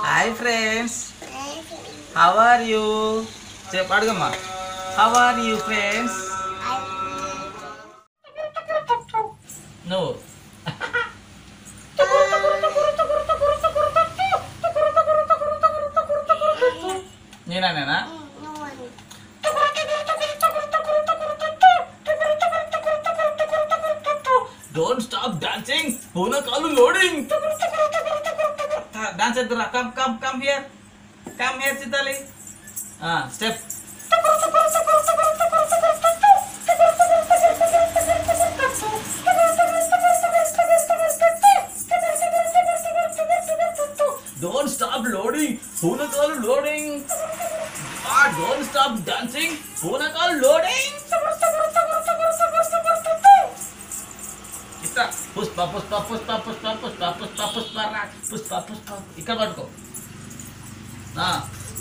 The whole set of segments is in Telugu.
Hi friends, how are you? చెప్పు, అడుగమ్మా. How are you friends? నువ్వు నేనా? Don't stop dancing. Punakalu loading. Dance at the come here. Come here, Chitali. Step. Don't stop loading. Punakalu loading. Don't stop dancing. Punakalu loading. Pushpa Pushpa Pushpa Pushpa Pushpa Pushpa Pushpa Pushpa Pushpa ఇక్కడ పట్టుకో.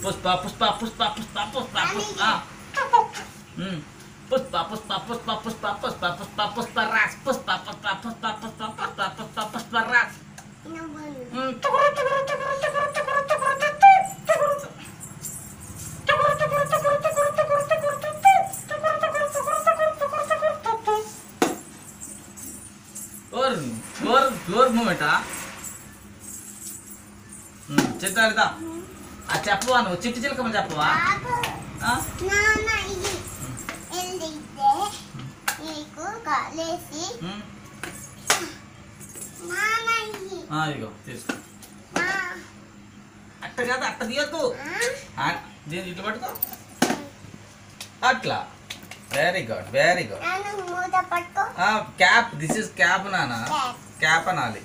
పుష్ప పుష్ప పుష్ప పుష్ప పుష్ప పుష్ప పుష్ప పుష్ప పుష్ప పుష్ప పుష్ప పుష్ప పుష్ప రాస్ పుష్ప పుష్ప పుష్ప పుష్ప పుష్ప పుష్ప పుష్ప రాస్. ఫ్లోర్ మూమెంటా? చెప్తా. అది చెప్పవా నువ్వు? చిట్టి చిలకమ్మ చెప్పవా? ఇదిగో తీసుకో. అట్ట కాదు, అట్ట తీయద్దు. దీన్ని ఇట్లా పట్టుకో. అట్లా. Very good, very good. Cap, this is cap నానా. క్యాప్ అనాలి.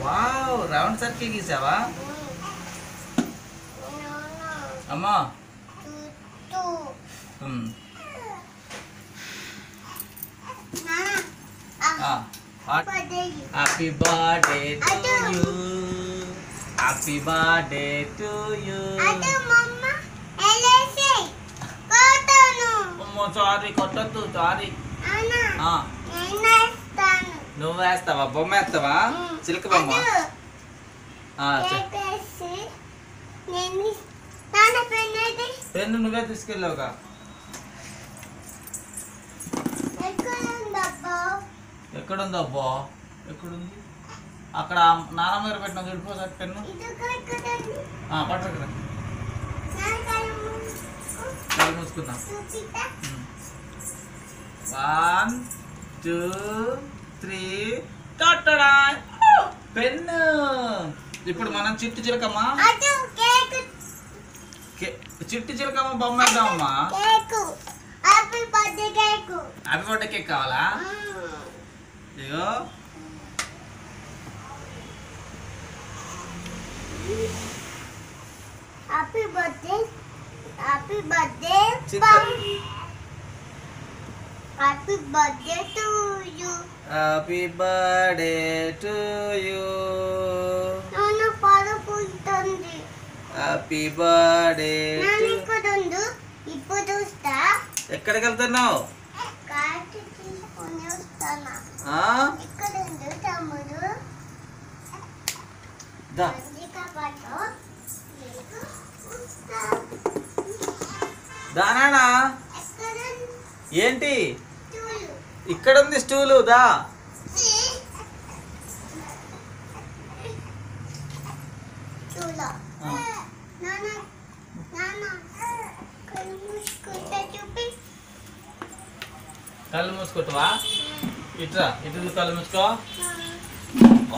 వావ్, రౌండ్ సర్కిల్ గీసావా అమ్మా? Happy birthday to you. Happy birthday to you. Sorry, కొట్టద్దు. సారీ. నువ్వు వేస్తావా? బొమ్మ వేస్తావా? చిలక బొమ్మ. పెన్ను నువ్వే తీసుకెళ్ళావుగా. ఎక్కడుంది అబ్బా? ఎక్కడుంది? అక్కడ నానమ్మ గారు పెట్టిన చూడిపోసారి పెన్ను. పట్టరా, కళ్ళు మూసుకుందాం. 1 2 3 కట్టడా పెన్ను. ఇప్పుడు మనం చిట్టి చిలకమ్మ బొమ్మ వేద్దామమ్మా. హ్యాపీ బర్త్డే కేక్ కావాలా? ఇగో happy birthday. Happy birthday. Happy birthday to you. Happy birthday to you. నాన్న పాడుకుంటుంది. Happy birthday. ఇప్పుడు చూస్తా. ఎక్కడికి వెళ్తున్నావు? కార్డు తీసుకొని వస్తానా. ఇక్కడ ఉంది తమ్ముడు. దానా ఏంటి? ఇక్కడ ఉంది స్టూలు. దా కళ్ళు మూసుకుంటావా? ఇట్రా, ఇటు కళ్ళు మూసుకో.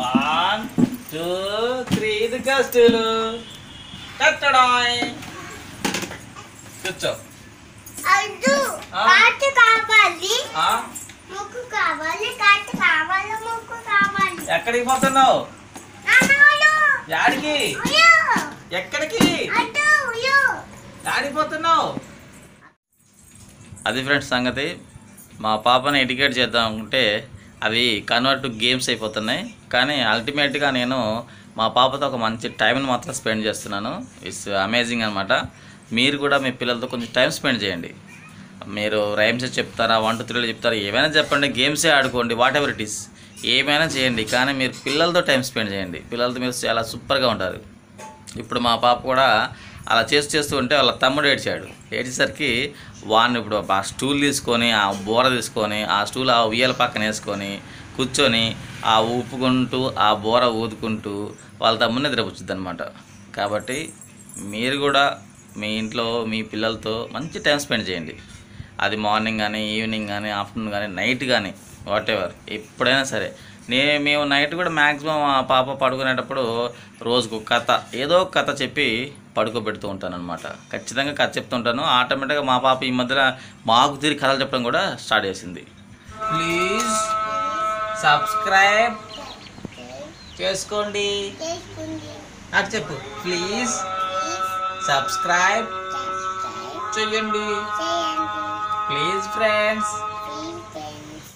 1 2 3 ఇది స్టూలు. కట్టడా కూర్చో. కాటు కావాలి, ముక్కు కావాలి. కాటు కావాలి, ముక్కు కావాలి. ఎక్కడికి పోతున్నావు? యాడికి? ఎక్కడికి? యాడికి పోతున్నావు? అది ఫ్రెండ్స్ సంగతి. మా పాపని ఎడ్యుకేట్ చేద్దాం అనుకుంటే అవి కన్వర్ట్ టు గేమ్స్ అయిపోతున్నాయి. కానీ అల్టిమేట్గా నేను మా పాపతో ఒక మంచి టైంని మాత్రం స్పెండ్ చేస్తున్నాను. ఇట్స్ అమేజింగ్ అనమాట. మీరు కూడా మీ పిల్లలతో కొంచెం టైం స్పెండ్ చేయండి. మీరు రైమ్స్ చెప్తారా, 1 2 3 చెప్తారా, ఏమైనా చెప్పండి, గేమ్సే ఆడుకోండి, వాట్ ఎవర్ ఇట్ ఈస్, ఏమైనా చేయండి. కానీ మీరు పిల్లలతో టైం స్పెండ్ చేయండి. పిల్లలతో మీరు చాలా సూపర్గా ఉంటారు. ఇప్పుడు మా పాప కూడా అలా చేస్తూ ఉంటే వాళ్ళ తమ్ముడు ఏడ్చేసరికి వాడిని ఇప్పుడు ఆ స్టూల్ తీసుకొని, ఆ బోర తీసుకొని, ఆ స్టూల్ ఆ ఉయ్యాల పక్కన వేసుకొని కూర్చొని ఆ ఊపుకుంటూ ఆ బోర ఊదుకుంటూ వాళ్ళ తమ్ముడిని నిద్రపుచ్చుద్ది అనమాట. కాబట్టి మీరు కూడా మీ ఇంట్లో మీ పిల్లలతో మంచి టైం స్పెండ్ చేయండి. అది మార్నింగ్ కానీ, ఈవినింగ్ కానీ, ఆఫ్టర్నూన్ కానీ, నైట్ కానీ, వాట్ ఎవర్, ఎప్పుడైనా సరే. మేము నైట్ కూడా మ్యాక్సిమం ఆ పాప పడుకునేటప్పుడు రోజుకు కథ, ఏదో ఒక కథ చెప్పి పడుకోబెడుతూ ఉంటాను అనమాట. ఖచ్చితంగా కథ చెప్తుంటాను. ఆటోమేటిక్గా మా పాప ఈ మధ్యన మాకు తిరిగి కథలు చెప్పడం కూడా స్టార్ట్ చేసింది. ప్లీజ్ సబ్స్క్రైబ్ చేసుకోండి. నాకు చెప్పు, ప్లీజ్ సబ్స్క్రైబ్ చేయండి. Please friends